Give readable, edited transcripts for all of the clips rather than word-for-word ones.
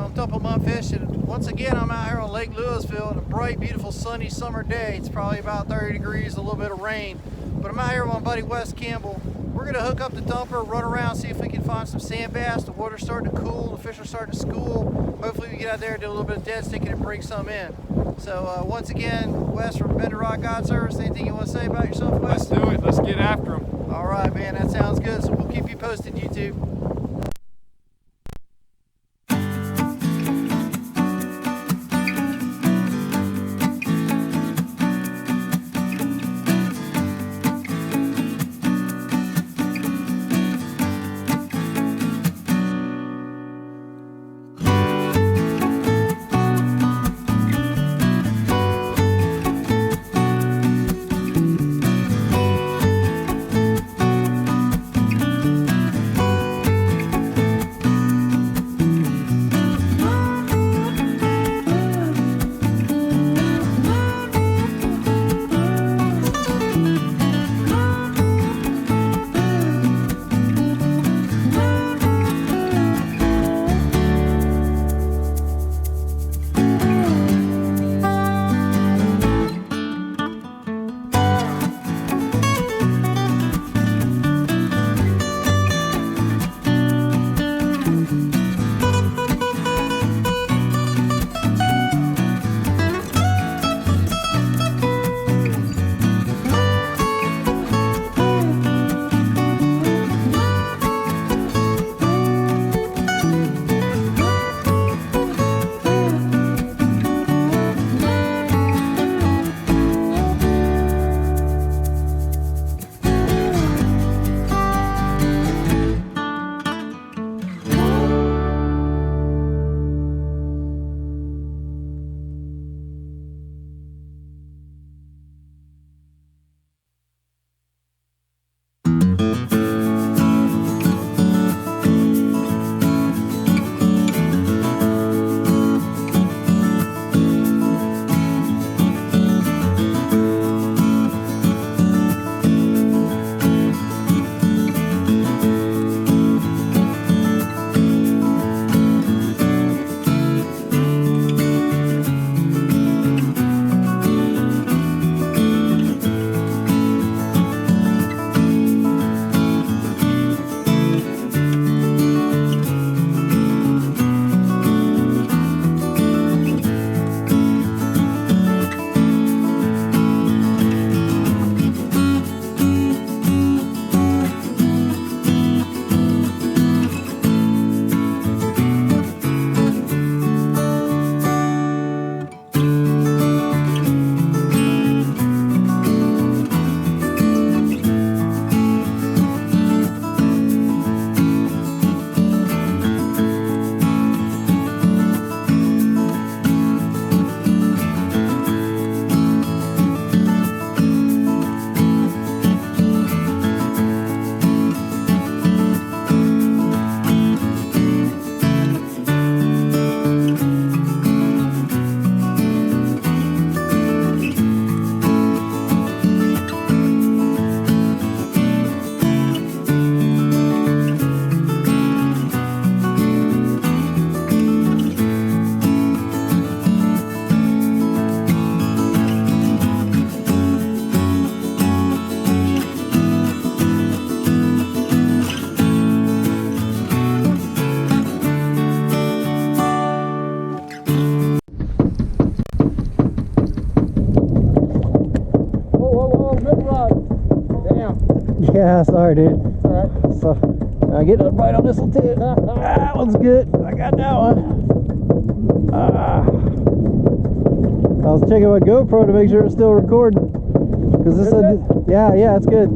I'm Thump'em fishing. Once again, I'm out here on Lake Lewisville on a bright, beautiful, sunny summer day. It's probably about 30 degrees, a little bit of rain. But I'm out here with my buddy Wes Campbell. We're gonna hook up the thumper, run around, see if we can find some sand bass. The water's starting to cool, the fish are starting to school. Hopefully we get out there, do a little bit of dead sticking and bring some in. So once again, Wes from Bendarod God Service. Anything you want to say about yourself, Wes? Let's do it. Let's get after them. All right, man, that sounds good. So we'll keep you posted, YouTube. Yeah, sorry, dude. It's alright. So, I get a bite on this one too. That one's good. I got that one. I was checking my GoPro to make sure it's still recording. Cause this is, yeah, it's good.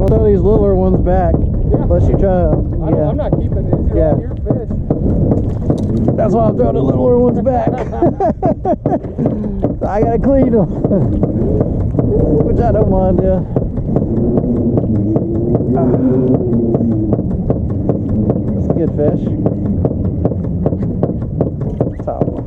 I'll throw these littler ones back. Yeah. Unless you try to. Yeah. I'm not keeping these. Yeah. Your fish. That's why I'm throwing the littler ones back. I gotta clean them. Which I don't mind, yeah. That's a good fish. Top one.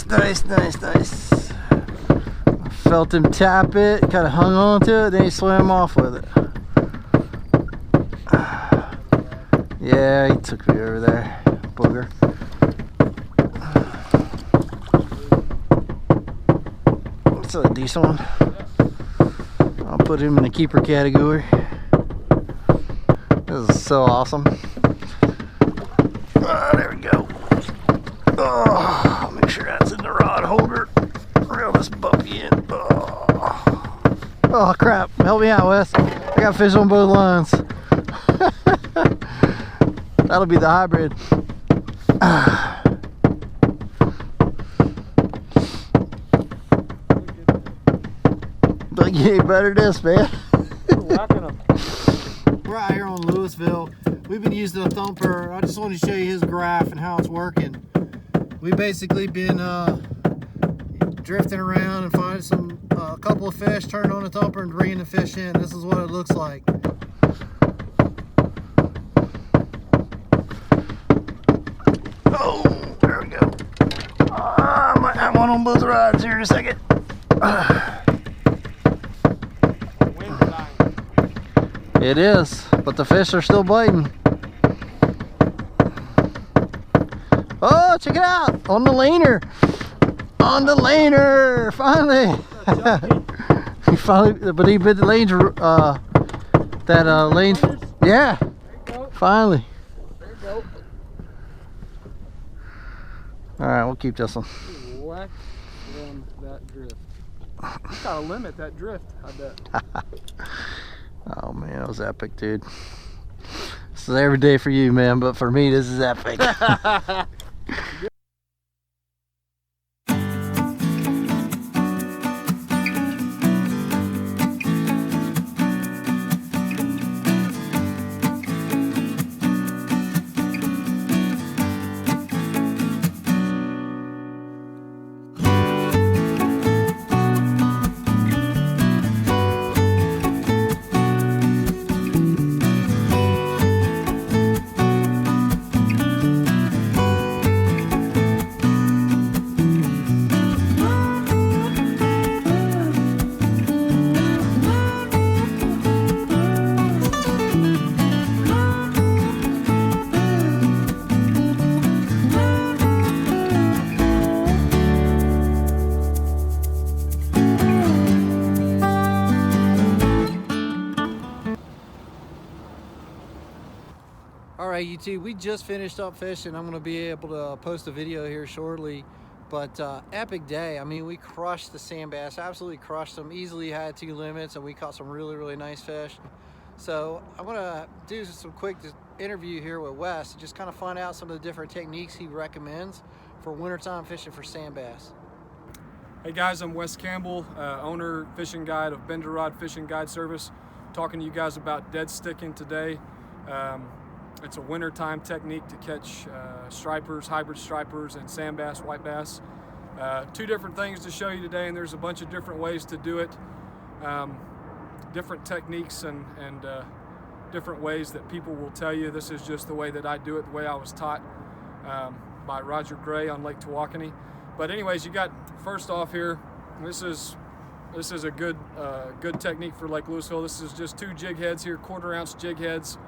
Nice. Felt him tap it, kind of hung on to it, then he swam off with it. Yeah, he took me over there, booger. That's a decent one. I'll put him in the keeper category. This is so awesome. There we go. Oh, make sure that's in the rod holder. Reel this puppy in. Oh crap, help me out, Wes. I got fish on both lines. That'll be the hybrid. But you ain't better than this, man. We're out here on Lewisville. We've been using a thumper. I just wanted to show you his graph and how it's working. We've basically been drifting around and finding a couple of fish, turning on the thumper and bringing the fish in. This is what it looks like. Oh, there we go. I might have one on both rods here in a second. It is, but the fish are still biting. Oh, check it out! On the laner! On the laner! Finally! He finally, but he bit the lanes, lane. Yeah! Finally. There you go. Alright, we'll keep this one. Whack them that drift. You gotta limit that drift, I bet. Oh man, that was epic, dude. This is every day for you, man, but for me, this is epic. Alright YouTube, we just finished up fishing. I'm going to be able to post a video here shortly. But epic day. I mean, we crushed the sand bass, absolutely crushed them. Easily had 2 limits and we caught some really nice fish. So I'm going to do some quick interview here with Wes to just kind of find out some of the different techniques he recommends for wintertime fishing for sand bass. Hey guys, I'm Wes Campbell, owner, fishing guide of Bendarod Fishing Guide Service. Talking to you guys about dead sticking today. It's a wintertime technique to catch stripers, hybrid stripers, and sand bass, white bass. 2 different things to show you today, and there's a bunch of different ways to do it. Different techniques and different ways that people will tell you. This is just the way that I do it, the way I was taught by Roger Gray on Lake Tawakoni. But anyways, you got, first off here, this is a good technique for Lake Lewisville. This is just 2 jig heads here, 1/4 ounce jig heads.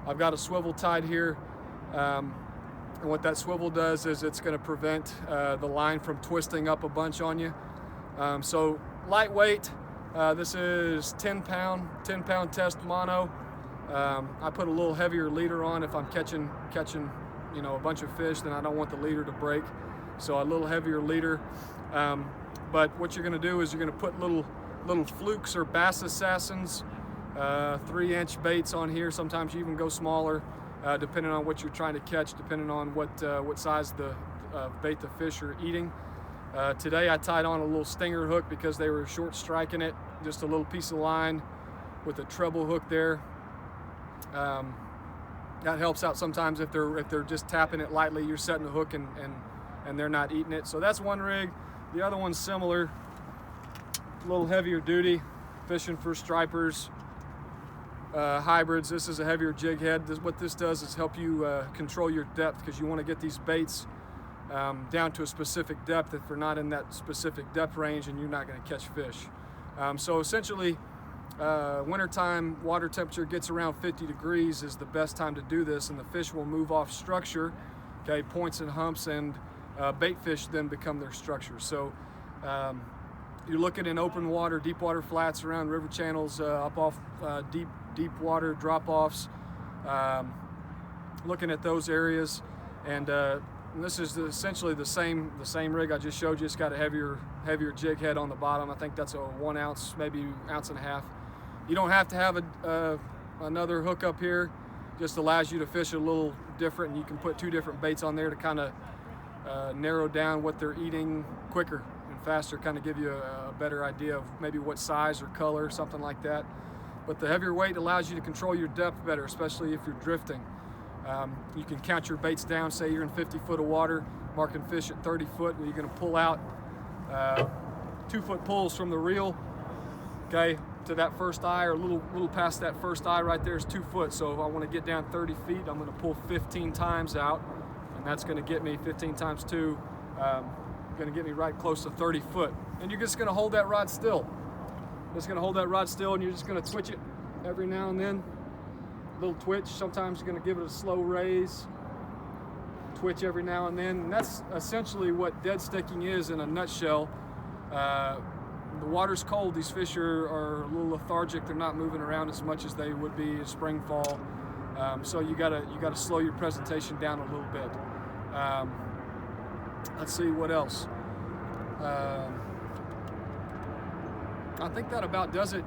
I've got a swivel tied here, and what that swivel does is it's going to prevent the line from twisting up a bunch on you. So lightweight. This is 10 pound test mono. I put a little heavier leader on if I'm catching a bunch of fish, then I don't want the leader to break. So a little heavier leader. But what you're going to do is you're going to put little flukes or bass assassins, 3-inch baits on here. Sometimes you even go smaller, depending on what you're trying to catch, depending on what size the bait the fish are eating. Today I tied on a little stinger hook because they were short striking it, just a little piece of line with a treble hook there. That helps out sometimes if they're just tapping it lightly. You're setting the hook and they're not eating it. So that's one rig. The other one's similar, a little heavier duty, fishing for stripers, hybrids. This is a heavier jig head. What this does is help you control your depth, because you want to get these baits down to a specific depth if they're not in that specific depth range, and you're not going to catch fish. So essentially, wintertime water temperature gets around 50 degrees is the best time to do this, and the fish will move off structure. Okay, points and humps, and bait fish then become their structure. So you're looking in open water, deep water flats around river channels, up off deep water drop-offs, looking at those areas. And this is essentially the same rig I just showed you. It's got a heavier jig head on the bottom. I think that's a 1 ounce, maybe ounce and a half. You don't have to have another hook up here. Just allows you to fish a little different, and you can put 2 different baits on there to kind of narrow down what they're eating quicker and faster, kind of give you a better idea of maybe what size or color, something like that. But the heavier weight allows you to control your depth better, especially if you're drifting. You can count your baits down. Say you're in 50 foot of water, marking fish at 30 foot, and you're going to pull out 2 foot pulls from the reel, okay, to that first eye, or a little past that first eye right there is 2 foot. So if I want to get down 30 feet, I'm going to pull 15 times out, and that's going to get me 15 times 2, going to get me right close to 30 foot. And you're just going to hold that rod still. Just going to hold that rod still, and you're just going to twitch it every now and then. Little twitch. Sometimes you're going to give it a slow raise. Twitch every now and then. And that's essentially what dead sticking is in a nutshell. The water's cold. These fish are a little lethargic. They're not moving around as much as they would be in spring, fall. So you gotta slow your presentation down a little bit. Let's see what else. I think that about does it.